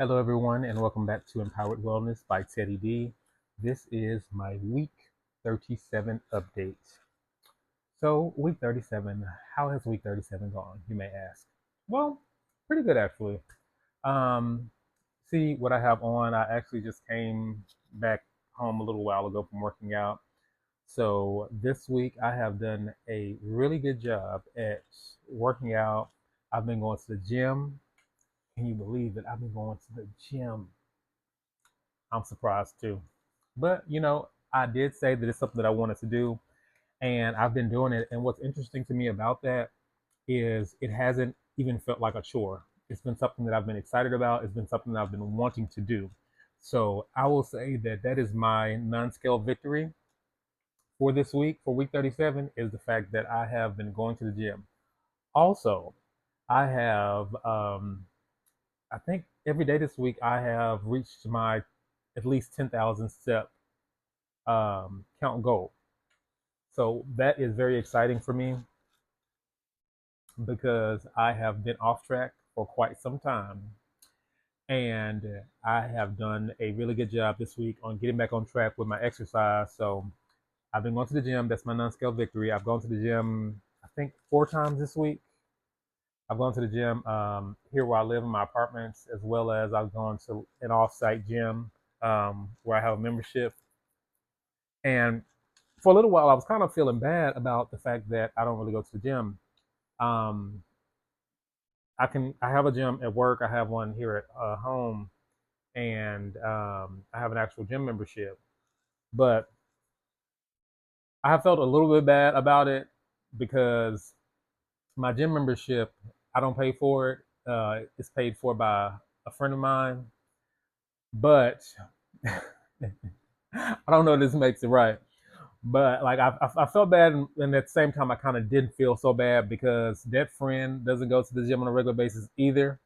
Hello, everyone, and welcome back to Empowered Wellness by Teddy D. This is my week 37 update. So, week 37, how has week 37 gone, you may ask? Well, pretty good actually. Um, See what I have on. I actually just came back home a little while ago from working out. So, this week I have done a really good job at working out. I've been going to the gym. Can you believe it? I've been going to the gym. I'm surprised too. But, I did say that it's something that I wanted to do, and I've been doing it. And what's interesting to me about that is it hasn't even felt like a chore. It's been something that I've been excited about. It's been something that I've been wanting to do. So I will say that that is my non-scale victory for this week, for week 37, is the fact that I have been going to the gym. Also, I have, I think every day this week, I have reached my at least 10,000 step count goal. So that is very exciting for me because I have been off track for quite some time. And I have done a really good job this week on getting back on track with my exercise. So I've been going to the gym. That's my non-scale victory. I've gone to the gym, I think, 4 times this week. I've gone to the gym here where I live in my apartments, as well as I've gone to an off-site gym where I have a membership. And for a little while, I was kind of feeling bad about the fact that I don't really go to the gym. Um, I have a gym at work. I have one here at home, and I have an actual gym membership. But I have felt a little bit bad about it because my gym membership, I don't pay for it. It's paid for by a friend of mine, but I don't know if this makes it right. But like I felt bad, and at the same time, I kind of didn't feel so bad because that friend doesn't go to the gym on a regular basis either.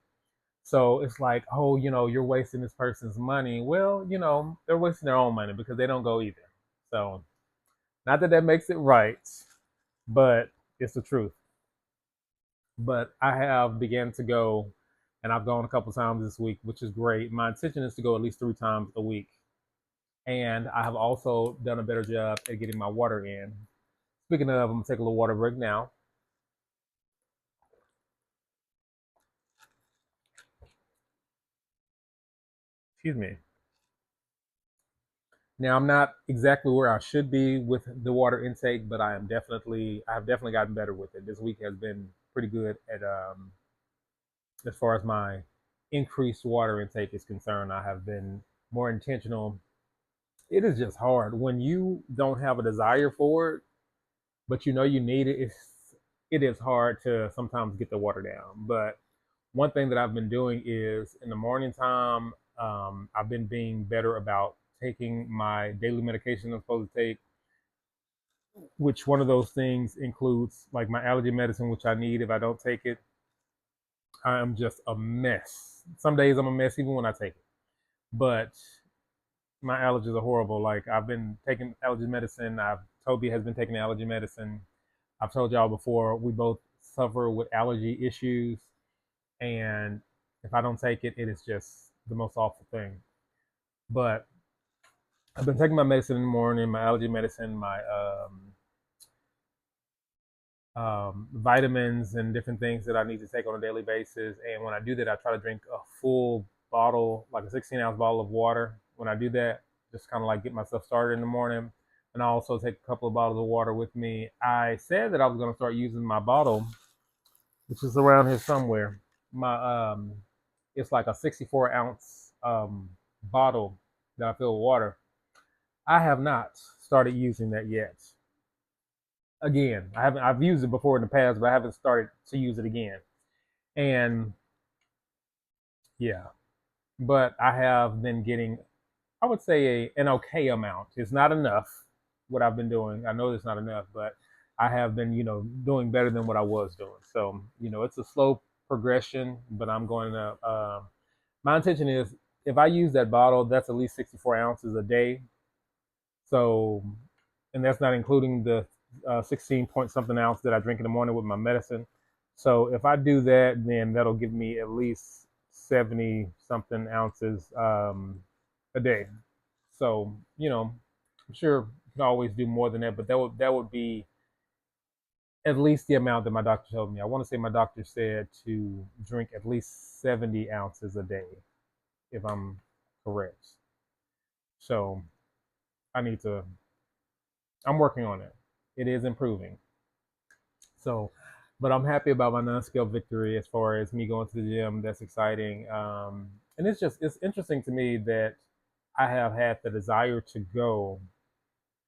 So it's like, oh, you're wasting this person's money. Well, they're wasting their own money because they don't go either. So not that that makes it right, but it's the truth. But I have began to go, and I've gone a couple times this week, which is great. My intention is to go at least 3 times a week, and I have also done a better job at getting my water in. Speaking of, I'm gonna take a little water break now. Excuse me. Now I'm not exactly where I should be with the water intake, but I have definitely gotten better with it. This week has been pretty good at as far as my increased water intake is concerned. I have been more intentional. It is just hard when you don't have a desire for it, but you know you need it. It is hard to sometimes get the water down. But one thing that I've been doing is in the morning time, I've been being better about taking my daily medication I'm supposed to take, which one of those things includes like my allergy medicine, which I need. If I don't take it, I am just a mess. Some days I'm a mess even when I take it. But my allergies are horrible. Like I've been taking allergy medicine. Toby has been taking allergy medicine. I've told y'all before we both suffer with allergy issues, and if I don't take it, it is just the most awful thing. But I've been taking my medicine in the morning, my allergy medicine, my vitamins and different things that I need to take on a daily basis. And when I do that, I try to drink a full bottle, like a 16-ounce bottle of water. When I do that, just kind of like get myself started in the morning. And I also take a couple of bottles of water with me. I said that I was going to start using my bottle, which is around here somewhere. My It's like a 64-ounce bottle that I fill with water. I have not started using that yet. Again, I haven't. I've used it before in the past, but I haven't started to use it again. And yeah, but I have been getting, I would say, an okay amount. It's not enough what I've been doing. I know it's not enough, but I have been, doing better than what I was doing. So, it's a slow progression, but I'm going to. My intention is if I use that bottle, that's at least 64 ounces a day. So, and that's not including the 16 point something ounce that I drink in the morning with my medicine. So if I do that, then that'll give me at least 70 something ounces a day. So, I'm sure you can always do more than that, but that would be at least the amount that my doctor told me. I want to say my doctor said to drink at least 70 ounces a day, if I'm correct. So I need to, I'm working on it. It is improving. So, but I'm happy about my non-scale victory as far as me going to the gym. That's exciting. And it's interesting to me that I have had the desire to go.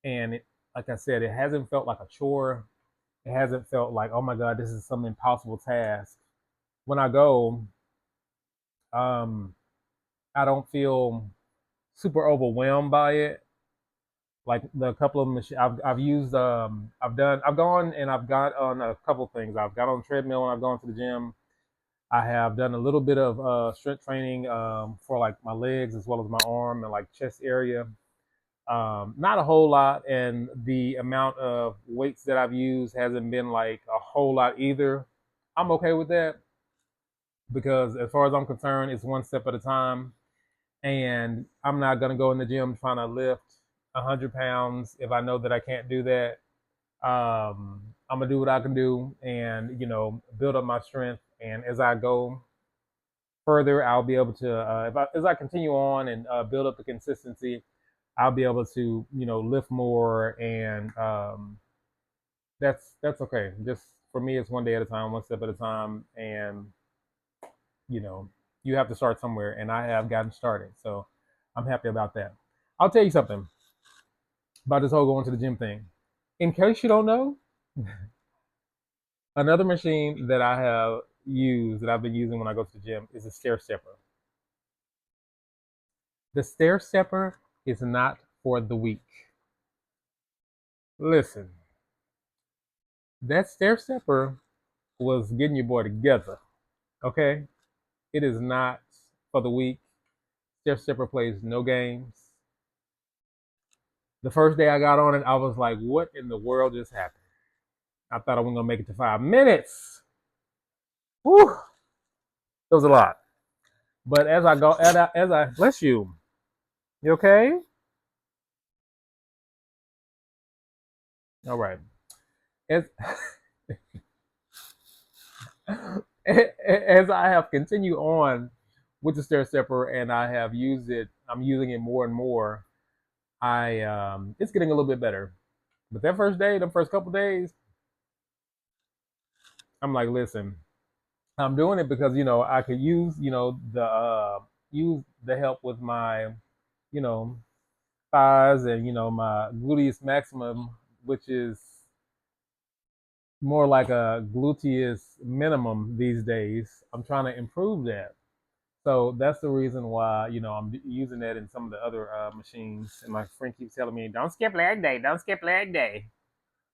And like I said, it hasn't felt like a chore. It hasn't felt like, oh my God, this is some impossible task. When I go, um, I don't feel super overwhelmed by it. Like the couple of machines I've used, I've gone and I've got on a couple things. I've got on the treadmill and I've gone to the gym. I have done a little bit of strength training for like my legs as well as my arm and like chest area. Not a whole lot, and the amount of weights that I've used hasn't been like a whole lot either. I'm okay with that because as far as I'm concerned, it's one step at a time, and I'm not gonna go in the gym trying to lift 100 pounds if I know that I can't do that. I'm gonna do what I can do, and build up my strength. And as I go further, I'll be able to, as I continue on and build up the consistency, I'll be able to, lift more, and that's okay. Just for me, it's one day at a time, one step at a time, and you know, you have to start somewhere, and I have gotten started, so I'm happy about that. I'll tell you something about this whole going to the gym thing. In case you don't know, another machine that I have used that I've been using when I go to the gym is a stair stepper. The stair stepper is not for the weak. Listen, that stair stepper was getting your boy together. Okay, it is not for the weak. Stair stepper plays no games. The first day I got on it, I was like, "What in the world just happened?" I thought I wasn't gonna make it to 5 minutes. Whew, it was a lot. But as I go, as I bless you, you okay? All right. As as I have continued on with the stair stepper and I have used it, I'm using it more and more. I It's getting a little bit better. But that first day, the first couple days, I'm like, listen, I'm doing it because I could use the help with my you know thighs and my gluteus maximum, which is more like a gluteus minimum these days. I'm trying to improve that. So that's the reason why I'm using that in some of the other machines. And my friend keeps telling me, "Don't skip leg day. Don't skip leg day."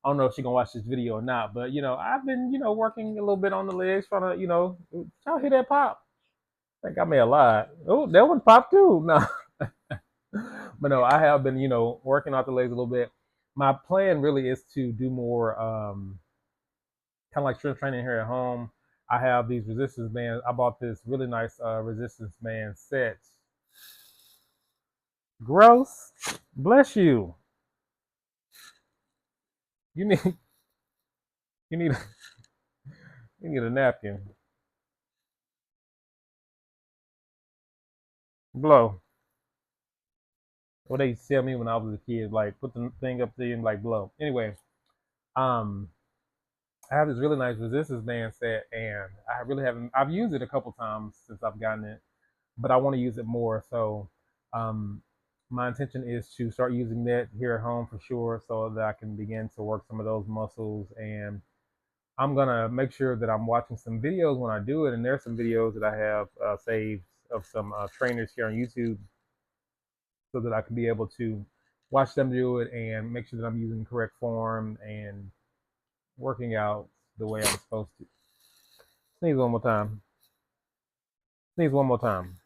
I don't know if she gonna watch this video or not, but I've been working a little bit on the legs, trying to y'all hear that pop? I think I may have lied. Oh, that one popped too. No, but no, I have been working out the legs a little bit. My plan really is to do more kind of like strength training here at home. I have these resistance bands. I bought this really nice resistance band set. Gross. Bless you. You need you need you need a napkin. Blow. What they used to tell me when I was a kid, like put the thing up there and like blow. Anyway, um, I have this really nice resistance band set, and I really haven't. I've used it a couple times since I've gotten it, but I want to use it more. So, um, my intention is to start using that here at home for sure, so that I can begin to work some of those muscles. And I'm gonna make sure that I'm watching some videos when I do it. And there's some videos that I have saved of some trainers here on YouTube, so that I can be able to watch them do it and make sure that I'm using the correct form and working out the way I'm supposed to. Sneeze one more time. Sneeze one more time.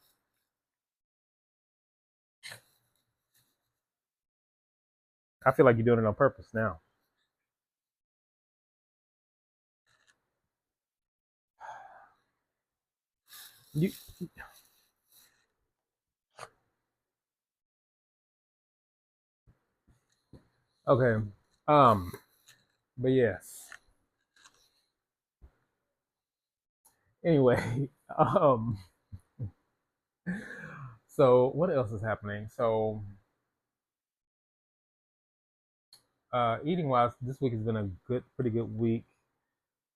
I feel like you're doing it on purpose now. You Okay. Um, but yes. Anyway, um, so what else is happening? So, eating wise, this week has been a pretty good week.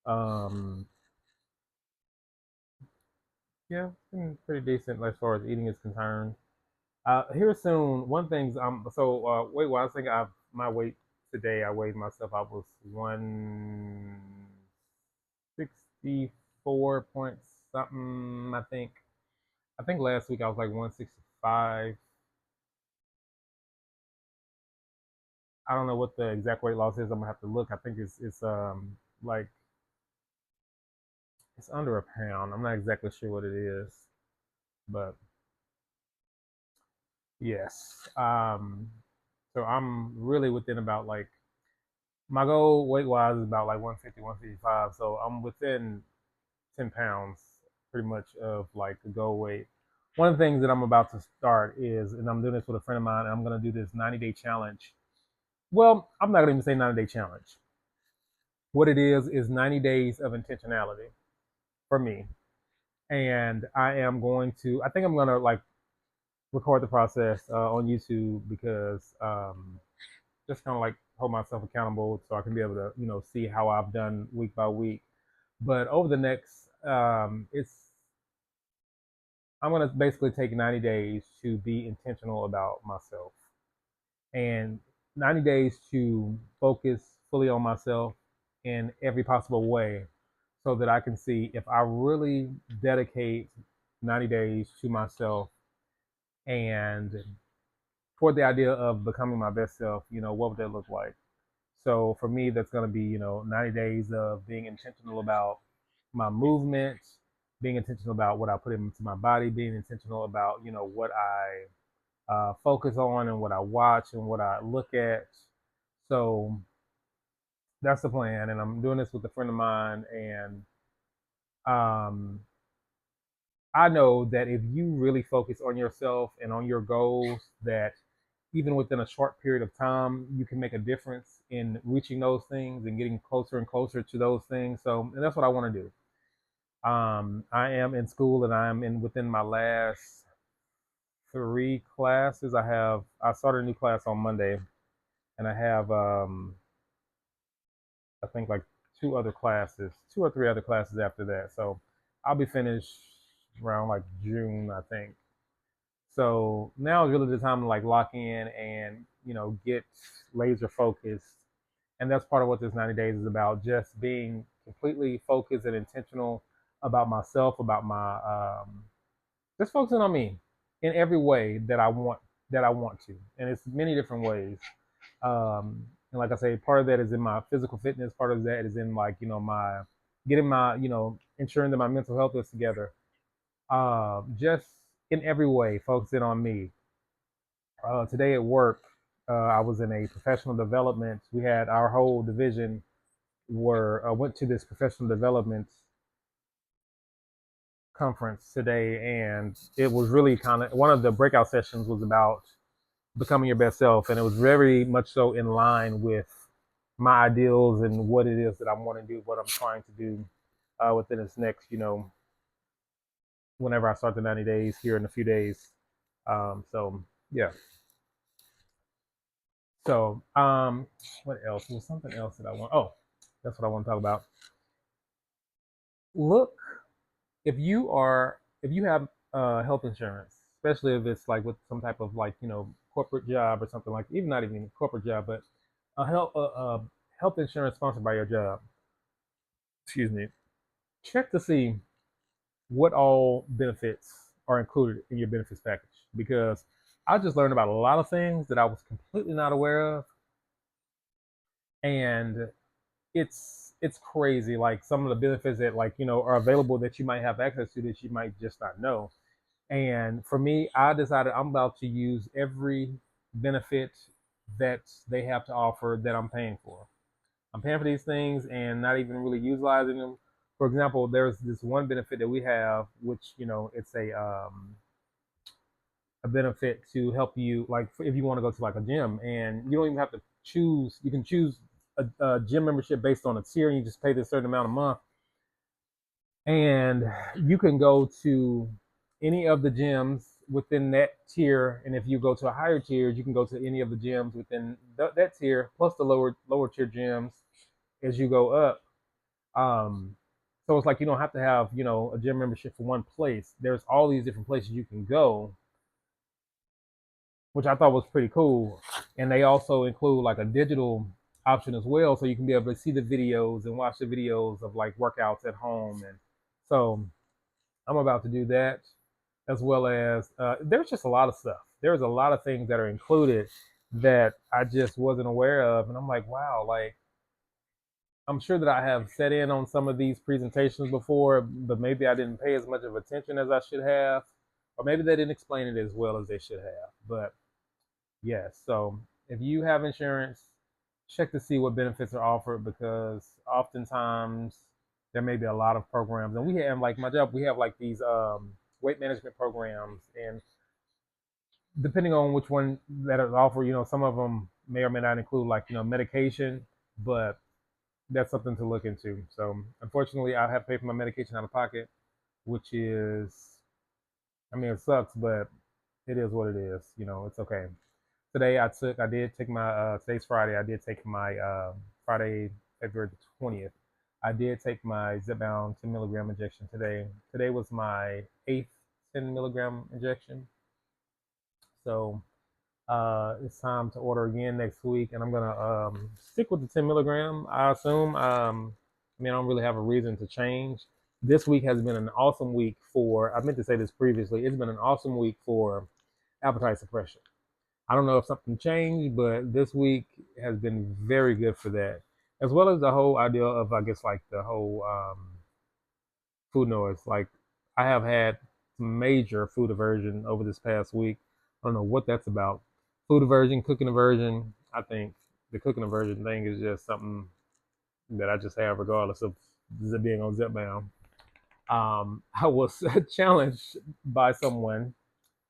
Um, yeah, it's been pretty decent as far as eating is concerned. Here soon, one thing's weight wise, I think I my weight today. I weighed myself. I was 164 point something. I think. I think last week I was like 165. I don't know what the exact weight loss is. I'm gonna have to look. I think it's like it's under a pound. I'm not exactly sure what it is, but yes. So I'm really within about like my goal weight wise is about like 150, 155. So I'm within 10 pounds pretty much of like the goal weight. One of the things that I'm about to start is, and I'm doing this with a friend of mine, and I'm going to do this 90-day challenge. Well, I'm not going to even say 90-day challenge. What it is 90 days of intentionality for me. And I think I'm going to like record the process on YouTube because just kind of like hold myself accountable so I can be able to, see how I've done week by week. But over the next, I'm going to basically take 90 days to be intentional about myself and 90 days to focus fully on myself in every possible way so that I can see if I really dedicate 90 days to myself and toward the idea of becoming my best self, what would that look like? So for me, that's going to be, 90 days of being intentional about my movement, being intentional about what I put into my body, being intentional about, what I focus on and what I watch and what I look at. So that's the plan. And I'm doing this with a friend of mine. And um, I know that if you really focus on yourself and on your goals, that even within a short period of time, you can make a difference in reaching those things and getting closer and closer to those things. So, and that's what I want to do. I am in school and I'm in within my last three classes. I started a new class on Monday and I have I think like two or three other classes after that. So I'll be finished around like June, I think. So now is really the time to like lock in and get laser focused. And that's part of what this 90 days is about, just being completely focused and intentional about myself, about my just focusing on me in every way that I want to. And it's many different ways. And like I say, part of that is in my physical fitness, part of that is in like, my getting my, ensuring that my mental health is together. Just in every way, focusing on me. Today at work, I was in a professional development. We had our whole division went to this professional development conference today, and it was really kind of one of the breakout sessions was about becoming your best self, and it was very much so in line with my ideals and what it is that I want to do, what I'm trying to do within this next, whenever I start the 90 days here in a few days. So yeah. So what else? There was something else that I want. Oh, that's what I want to talk about. Look, if you have health insurance, especially if it's like with some type of like corporate job or something like even not even a corporate job, but health insurance sponsored by your job. Excuse me. Check to see what all benefits are included in your benefits package because I just learned about a lot of things that I was completely not aware of, and it's crazy. Like some of the benefits that like are available that you might have access to that you might just not know. And for me, I decided I'm about to use every benefit that they have to offer that I'm paying for. I'm paying for these things and not even really utilizing them. For example, there's this one benefit that we have, which it's a benefit to help you, like if you want to go to like a gym, and you don't even have to. you can choose a gym membership based on a tier, and you just pay this certain amount a month, and you can go to any of the gyms within that tier. And if you go to a higher tier, you can go to any of the gyms within that tier, plus the lower tier gyms as you go up. Um, so it's like you don't have to have a gym membership for one place. There's all these different places you can go, which I thought was pretty cool. And they also include like a digital option as well, so you can be able to see the videos and watch the videos of like workouts at home. And so I'm about to do that, as well as there's just a lot of stuff. There's a lot of things that are included that I just wasn't aware of, and I'm like, wow, like I'm sure that I have set in on some of these presentations before, but maybe I didn't pay as much of attention as I should have, or maybe they didn't explain it as well as they should have. But yes, so if you have insurance, check to see what benefits are offered, because oftentimes there may be a lot of programs, and we have like my job, we have like these weight management programs, and depending on which one that is offered, some of them may or may not include like medication, but that's something to look into. So unfortunately, I have to pay for my medication out of pocket, which is, I mean, it sucks, but it is what it is. It's okay. Today I did take my today's Friday. I did take my Friday, February the 20th. I did take my Zepbound 10 milligram injection today. Today was my eighth 10 milligram injection. So it's time to order again next week, and I'm gonna stick with the 10 milligram. I assume. I mean, I don't really have a reason to change. This week has been an awesome week for. I meant to say this previously. It's been an awesome week for appetite suppression. I don't know if something changed, but this week has been very good for that, as well as the whole idea of, I guess, like the whole food noise. Like, I have had major food aversion over this past week. I don't know what that's about. Food aversion, cooking aversion. I think the cooking aversion thing is just something that I just have, regardless of being on Zepbound. I was challenged by someone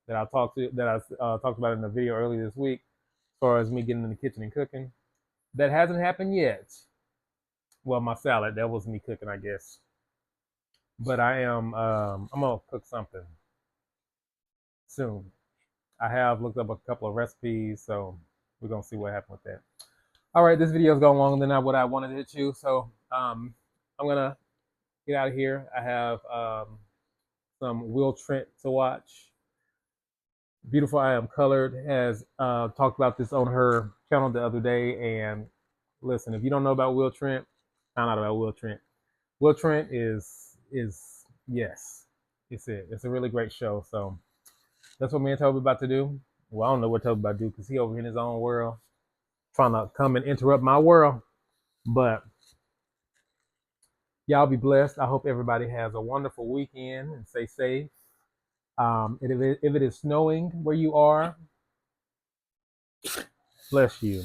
that I talked about in a video earlier this week, as far as me getting in the kitchen and cooking. That hasn't happened yet. Well, my salad, that was me cooking, I guess. But I'm gonna cook something soon. I have looked up a couple of recipes, so we're gonna see what happens with that. All right, this video is going longer than what I wanted it to, so I'm gonna get out of here. I have some Will Trent to watch. Beautiful I Am Colored has talked about this on her channel the other day, and listen, if you don't know about Will Trent, find out about Will Trent. Will Trent is yes, it's it. It's a really great show. So that's what me and Toby about to do. Well, I don't know what Toby about to do because he over in his own world, trying to come and interrupt my world. But y'all be blessed. I hope everybody has a wonderful weekend and stay safe. If it is snowing where you are, bless you.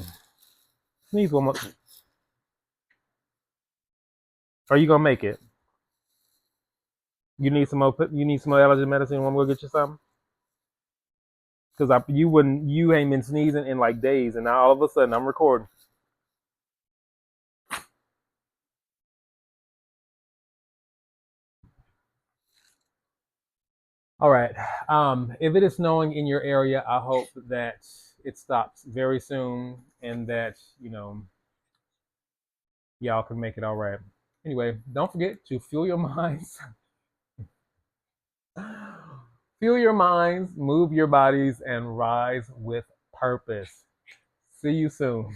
Sneeze one more. Are you gonna make it? You need some more. You need some more allergy medicine. Want me to go get you some? Because you ain't been sneezing in like days, and now all of a sudden I'm recording. All right. If it is snowing in your area, I hope that it stops very soon, and that y'all can make it all right. Anyway, don't forget to fuel your minds. Fuel your minds, move your bodies, and rise with purpose. See you soon.